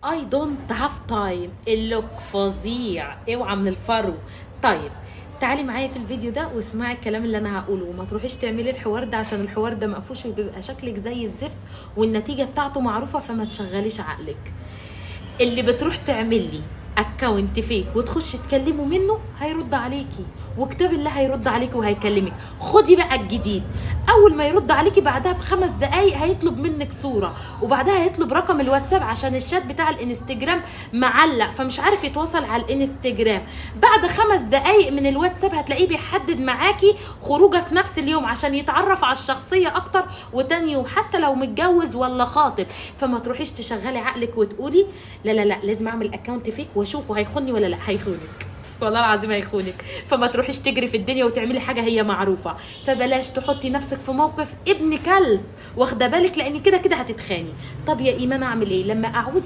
I don't have time. اللوك فظيع، اوعى من الفرو. طيب تعالي معايا في الفيديو ده واسمعي الكلام اللي انا هقوله، وما تروحيش تعملي الحوار ده عشان الحوار ده مقفوش وبيبقى شكلك زي الزفت والنتيجه بتاعته معروفه، فما تشغليش عقلك. اللي بتروح تعملي اكونت فيك وتخش تكلموا منه هيرد عليكي، وكتاب الله هيرد عليكي وهيكلمك. خدي بقى الجديد، اول ما يرد عليكي بعدها ب5 دقايق هيطلب منك صوره، وبعدها هيطلب رقم الواتساب عشان الشات بتاع الانستجرام معلق فمش عارف يتواصل على الانستجرام. بعد 5 دقايق من الواتساب هتلاقيه بيحدد معاكي خروجه في نفس اليوم عشان يتعرف على الشخصيه اكتر، وتاني يوم حتى لو متجوز ولا خاطب. فما تروحيش تشغلي عقلك وتقولي لا لا لا لازم اعمل اكونت فيك واشوفه هيخوني ولا لا. هيخونك والله العظيم هيخونك. فما تروحيش تجري في الدنيا وتعملي حاجه هي معروفه. فبلاش تحطي نفسك في موقف ابن كلب، واخده بالك، لان كده كده هتتخاني. طب يا ايمان اعمل ايه لما اعوز